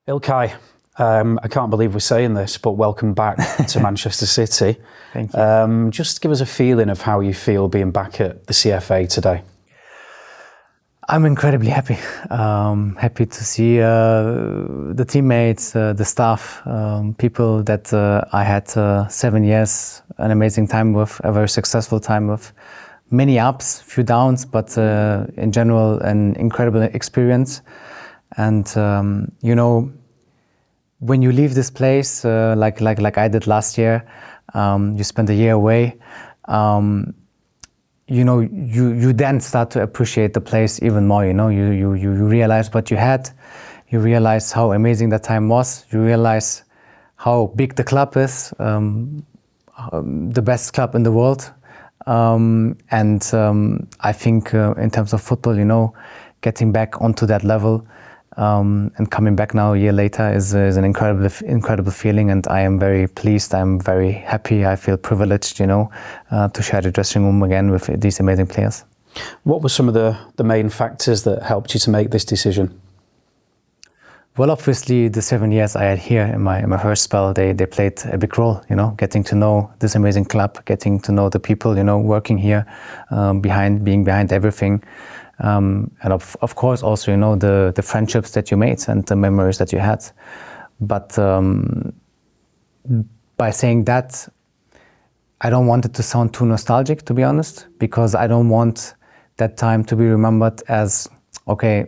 Ilkay, I can't believe we're saying this, but welcome back to Manchester City. Thank you. Just give us a feeling of how you feel being back at the CFA today. I'm incredibly happy. Happy to see the teammates, the staff, people that I had 7 years, an amazing time with, a very successful time with. Many ups, few downs, but in general, an incredible experience. And when you leave this place, like I did last year, you spend a year away. You then start to appreciate the place even more. You realize what you had. You realize how amazing that time was. You realize how big the club is, the best club in the world. I think in terms of football, getting back onto that level and coming back now a year later is an incredible feeling, and I am very pleased. I'm very happy. I feel privileged, to share the dressing room again with these amazing players. What were some of the main factors that helped you to make this decision? Well, obviously, the 7 years I had here in my first spell, they played a big role, getting to know this amazing club, getting to know the people, working here, being behind everything. And of course, also, the friendships that you made and the memories that you had. But by saying that, I don't want it to sound too nostalgic, to be honest, because I don't want that time to be remembered as, okay,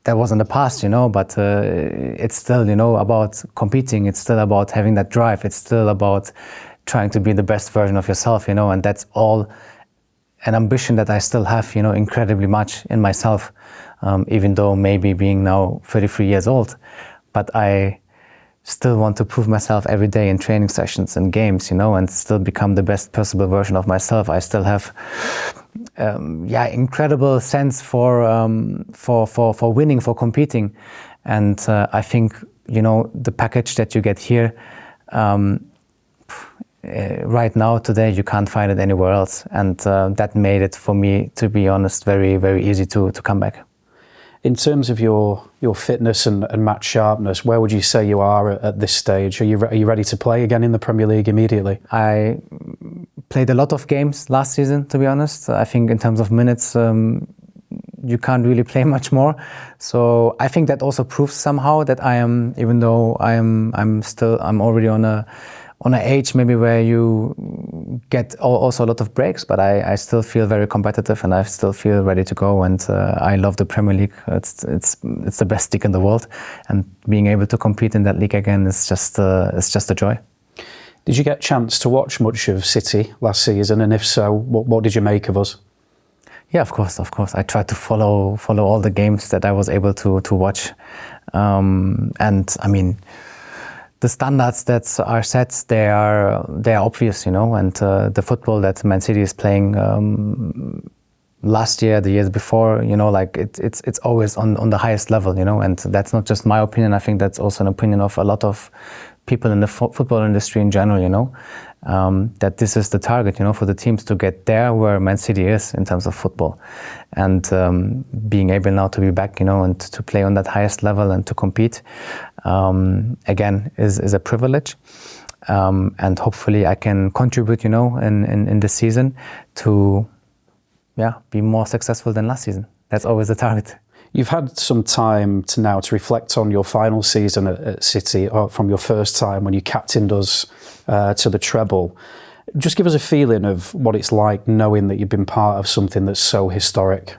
that was in the past, but it's still, about competing. It's still about having that drive. It's still about trying to be the best version of yourself, and that's all an ambition that I still have, incredibly much in myself, even though maybe being now 33 years old, but I still want to prove myself every day in training sessions and games, and still become the best possible version of myself. I still have incredible sense for winning, for competing. And I think, the package that you get here, right now, today, you can't find it anywhere else. And that made it, for me, to be honest, very, very easy to come back. In terms of your fitness and match sharpness, where would you say you are at this stage? Are you ready to play again in the Premier League immediately? I played a lot of games last season, to be honest. I think in terms of minutes, you can't really play much more. So I think that also proves somehow that I am, even though I'm already on an age maybe where you get also a lot of breaks, but I still feel very competitive and I still feel ready to go. And I love the Premier League. It's the best league in the world, and being able to compete in that league again is just a joy. Did you get a chance to watch much of City last season? And if so, what did you make of us? Yeah, of course. I tried to follow all the games that I was able to watch. And I mean, the standards that are set, they are obvious, and the football that Man City is playing last year, the years before, it's always on the highest level, and that's not just my opinion. I think that's also an opinion of a lot of people in the football industry in general, that this is the target, for the teams to get there where Man City is in terms of football. And being able now to be back, and to play on that highest level and to compete, again, is a privilege. And hopefully I can contribute, in this season to, be more successful than last season. That's always the target. You've had some time to reflect on your final season at City, or from your first time when you captained us to the treble. Just give us a feeling of what it's like knowing that you've been part of something that's so historic.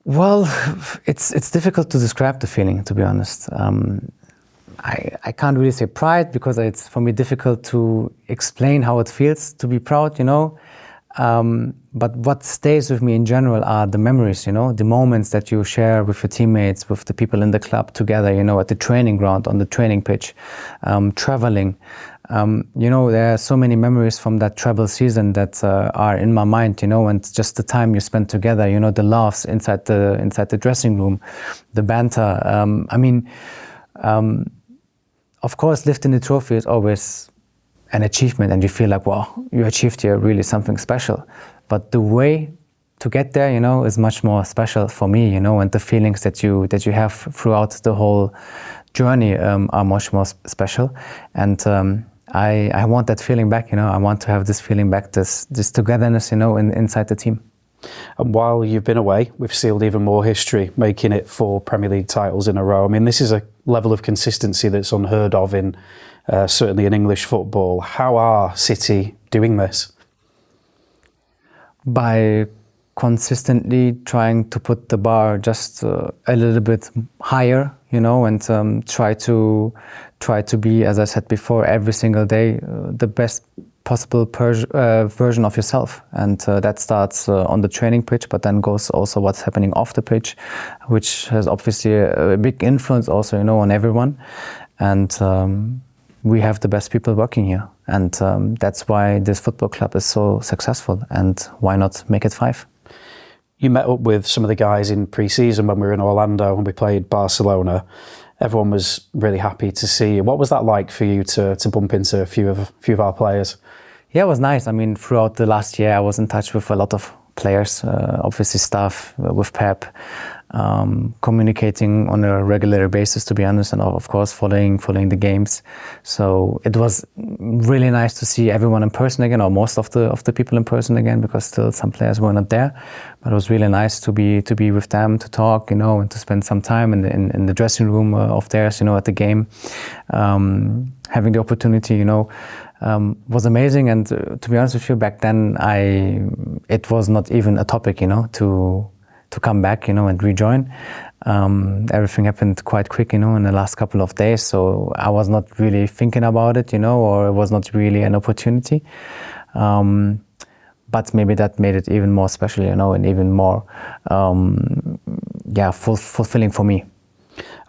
Well, it's difficult to describe the feeling, to be honest. I can't really say pride, because it's, for me, difficult to explain how it feels to be proud, But what stays with me in general are the memories, the moments that you share with your teammates, with the people in the club together, at the training ground, on the training pitch, traveling. There are so many memories from that treble season that are in my mind, and just the time you spend together, the laughs inside the dressing room, the banter. Of course, lifting the trophy is always an achievement, and you feel like, wow, you achieved here really something special. But the way to get there, is much more special for me, and the feelings that you have throughout the whole journey are much more special. And I want that feeling back, I want to have this feeling back, this togetherness, inside the team. And while you've been away, we've sealed even more history, making it 4 Premier League titles in a row. I mean, this is a level of consistency that's unheard of in certainly in English football. How are City doing this? By consistently trying to put the bar just a little bit higher, and try to be, as I said before, every single day the best possible version of yourself. And that starts on the training pitch, but then goes also what's happening off the pitch, which has obviously a big influence also, on everyone. And we have the best people working here. And that's why this football club is so successful. And why not make it 5? You met up with some of the guys in pre-season when we were in Orlando and we played Barcelona. Everyone was really happy to see you. What was that like for you to bump into a few of our players? Yeah, it was nice. I mean, throughout the last year, I was in touch with a lot of players, obviously staff, with Pep, communicating on a regular basis, to be honest, and of course following the games. So it was really nice to see everyone in person again, or most of the people in person again, because still some players were not there. But it was really nice to be with them, to talk, and to spend some time in the dressing room of theirs, at the game, having the opportunity, was amazing. And to be honest with you, back then it was not even a topic, to come back, and rejoin. Everything happened quite quick, in the last couple of days. So I was not really thinking about it, or it was not really an opportunity. But maybe that made it even more special, and even more, fulfilling for me.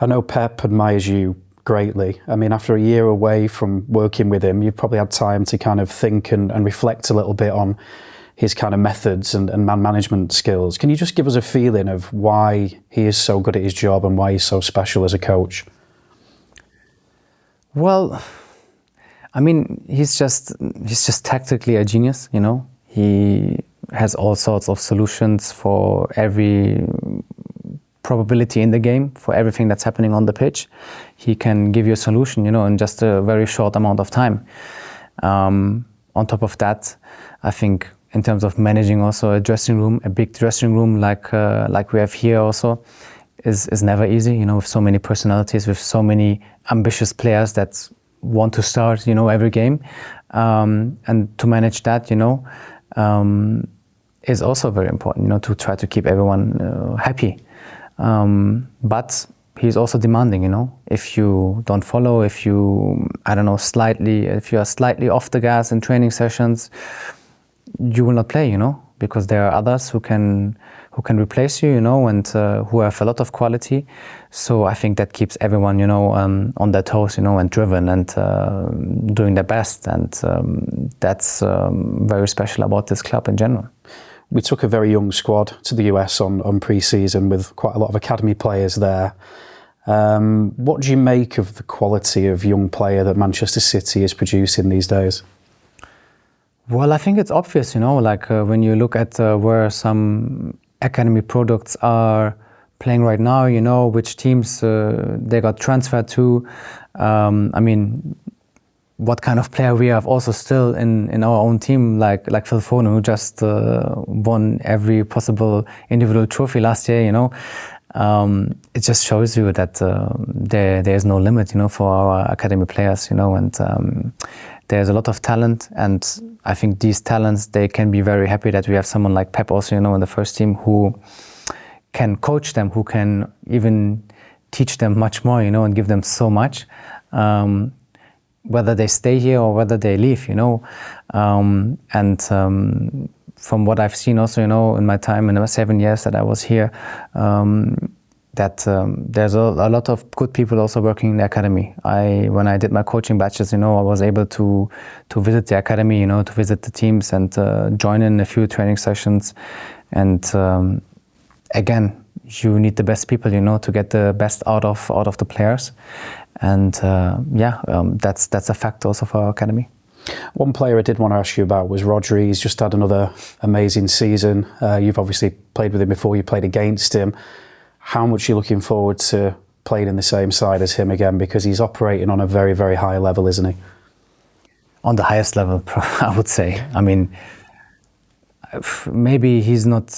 I know Pep admires you greatly. I mean, after a year away from working with him, you've probably had time to kind of think and reflect a little bit on his kind of methods and man management skills. Can you just give us a feeling of why he is so good at his job and why he's so special as a coach? Well, I mean, he's just tactically a genius, He has all sorts of solutions for every probability in the game, for everything that's happening on the pitch. He can give you a solution, in just a very short amount of time. On top of that, I think in terms of managing also a dressing room, a big dressing room like we have here also, is never easy, with so many personalities, with so many ambitious players that want to start, every game. And to manage that, is also very important, to try to keep everyone happy. But he's also demanding, if you don't follow, if you are slightly off the gas in training sessions, you will not play, because there are others who can replace you, and who have a lot of quality. So I think that keeps everyone, on their toes, and driven and doing their best. And that's very special about this club in general. We took a very young squad to the US on pre-season with quite a lot of academy players there. What do you make of the quality of young player that Manchester City is producing these days? Well, I think it's obvious, when you look at where some academy products are playing right now, which teams they got transferred to. I mean, what kind of player we have also still in our own team, like Phil Foden, who just won every possible individual trophy last year, it just shows you that there is no limit, for our academy players, and there's a lot of talent. And I think these talents, they can be very happy that we have someone like Pep also, in the first team, who can coach them, who can even teach them much more, and give them so much. Whether they stay here or whether they leave, from what I've seen also, in my time in the 7 years that I was here, that there's a lot of good people also working in the academy. When I did my coaching batches, I was able to visit the academy, to visit the teams and join in a few training sessions. And again, you need the best people, to get the best out of the players. And that's a fact also for our academy. One player I did want to ask you about was Rodri. He's just had another amazing season. You've obviously played with him before, you played against him. How much are you looking forward to playing in the same side as him again? Because he's operating on a very, very high level, isn't he? On the highest level, I would say. I mean, maybe he's not,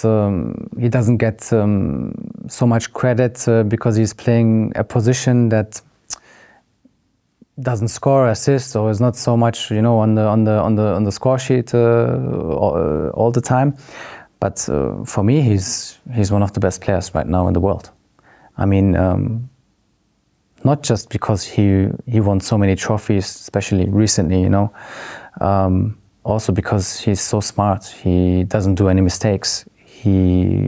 he doesn't get so much credit because he's playing a position that doesn't score, assist, or is not so much, you know, on the score sheet all the time. But for me, he's one of the best players right now in the world. I mean, not just because he won so many trophies, especially recently, you know. Also because he's so smart. He doesn't do any mistakes. He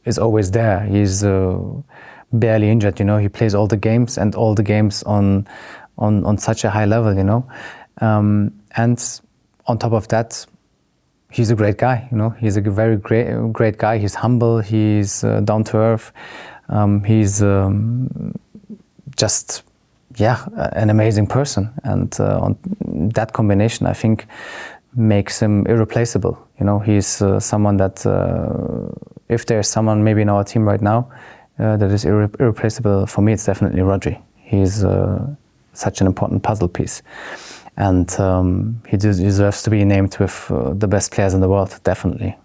is always there. He's barely injured, you know. He plays all the games, and all the games on such a high level, you know. And on top of that, he's a great guy, you know. He's a very great guy. He's humble. He's down to earth. He's just, yeah, an amazing person. And on that combination, I think, makes him irreplaceable. You know, he's someone that, if there's someone maybe in our team right now that is irreplaceable, for me, it's definitely Rodri. He's such an important puzzle piece. And he deserves to be named with the best players in the world, definitely.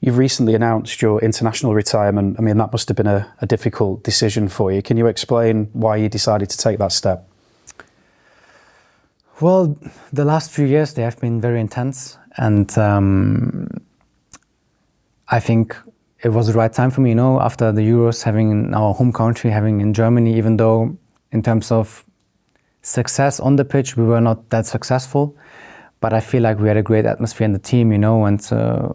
You've recently announced your international retirement. I mean, that must have been a difficult decision for you. Can you explain why you decided to take that step? Well, the last few years, they have been very intense. And I think it was the right time for me, you know, after the Euros, having in our home country, having in Germany, even though in terms of success on the pitch, we were not that successful. But I feel like we had a great atmosphere in the team, you know, and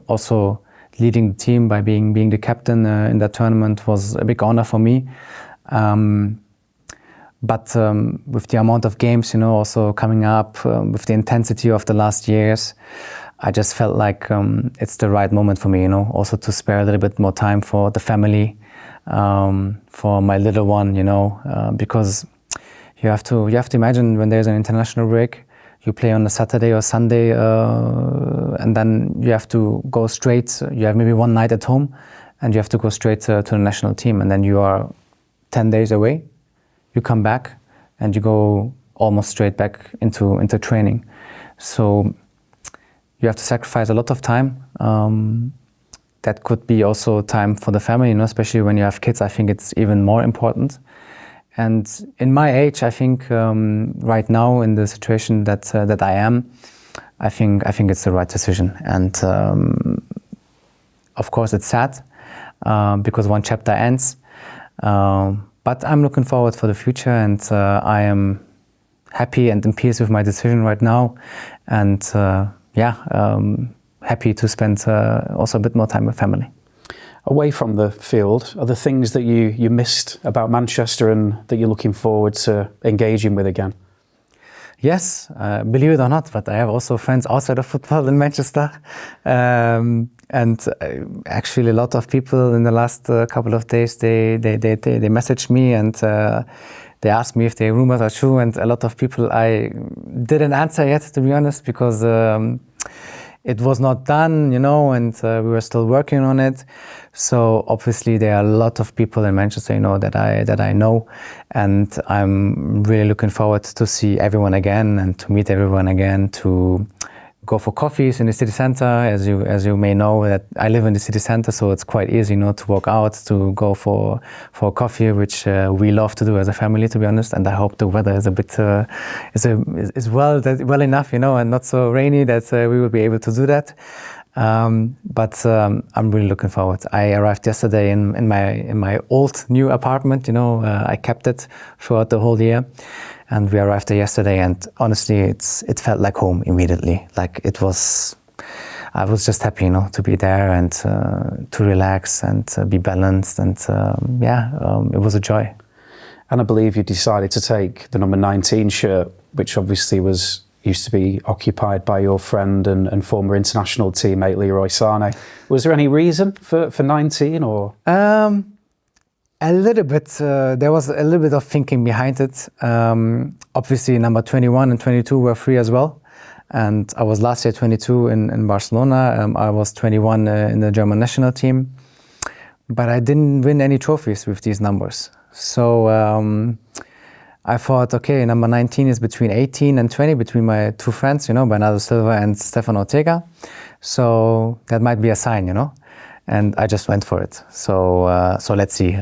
also leading the team by being the captain in that tournament was a big honor for me. But with the amount of games, you know, also coming up, with the intensity of the last years, I just felt like it's the right moment for me, you know, also to spare a little bit more time for the family, for my little one, you know, because you have to imagine when there's an international break, you play on a Saturday or Sunday, and then you have to go straight. You have maybe one night at home, and you have to go straight to the national team, and then you are 10 days away. You come back, and you go almost straight back into training. So you have to sacrifice a lot of time. That could be also time for the family, you know, especially when you have kids. I think it's even more important. And in my age, I think right now in the situation that I am, I think it's the right decision. And of course, it's sad because one chapter ends. But I'm looking forward for the future, and I am happy and in peace with my decision right now. And happy to spend also a bit more time with family. Away from the field, are there things that you missed about Manchester and that you're looking forward to engaging with again? Yes, believe it or not, but I have also friends outside of football in Manchester. And actually a lot of people in the last couple of days, they messaged me and they asked me if the rumors are true, and a lot of people I didn't answer yet, to be honest, because it was not done, you know, and we were still working on it. So obviously there are a lot of people in Manchester, you know, that I know, and I'm really looking forward to see everyone again and to meet everyone again, to go for coffees in the city center. As you may know, that I live in the city center, so it's quite easy, you know, to walk out, to go for coffee, which we love to do as a family, to be honest. And I hope the weather is a bit is well enough, you know, and not so rainy that we will be able to do that. But I'm really looking forward. I arrived yesterday in my old new apartment. You know, I kept it throughout the whole year. And we arrived there yesterday, and honestly, it felt like home immediately. Like I was just happy, you know, to be there and to relax and be balanced, and it was a joy. And I believe you decided to take the number 19 shirt, which obviously used to be occupied by your friend and former international teammate Leroy Sané. Was there any reason for 19 or? A little bit. There was a little bit of thinking behind it. Obviously, number 21 and 22 were free as well. And I was last year 22 in Barcelona. I was 21 in the German national team. But I didn't win any trophies with these numbers. So I thought, okay, number 19 is between 18 and 20, between my two friends, Bernardo Silva and Stefan Ortega. So that might be a sign, And I just went for it. So let's see.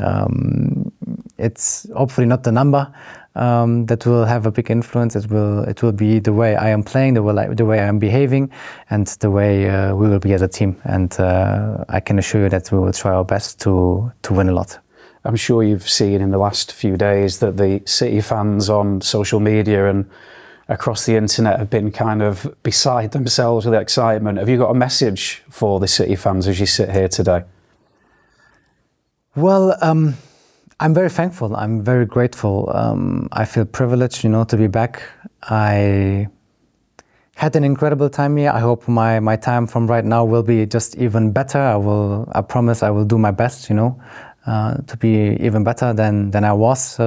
It's hopefully not the number that will have a big influence. It will be the way I am playing, the way I am behaving, and the way we will be as a team. And I can assure you that we will try our best to win a lot. I'm sure you've seen in the last few days that the City fans on social media and across the internet have been kind of beside themselves with excitement. Have you got a message for the City fans as you sit here today? Well, I'm very thankful. I'm very grateful. I feel privileged, to be back. I had an incredible time here. I hope my time from right now will be just even better. I promise I will do my best, to be even better than I was.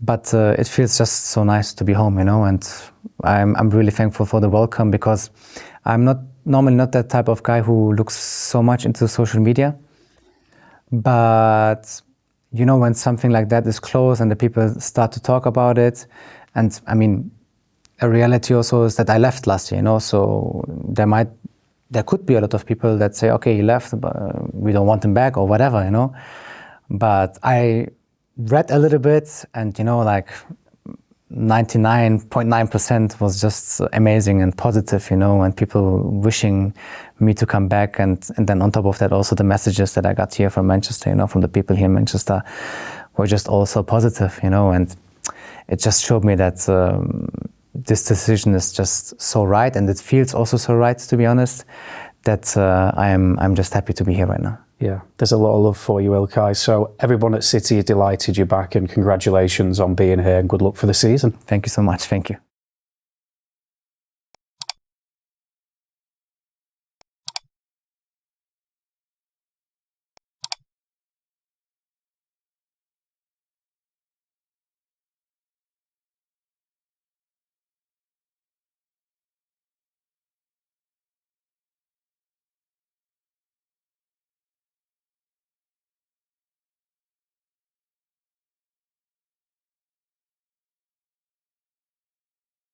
But it feels just so nice to be home, and I'm really thankful for the welcome, because I'm normally not that type of guy who looks so much into social media. But when something like that is close and the people start to talk about it, and I mean, a reality also is that I left last year, so there could be a lot of people that say, okay, he left, but we don't want him back or whatever, But I read a little bit, and 99.9% was just amazing and positive, and people wishing me to come back, and then on top of that also the messages that I got here from Manchester, from the people here in Manchester were just also positive, and it just showed me that this decision is just so right, and it feels also so right, to be honest, that I'm just happy to be here right now. Yeah, there's a lot of love for you, Ilkay. So everyone at City is delighted you're back, and congratulations on being here, and good luck for the season. Thank you so much. Thank you.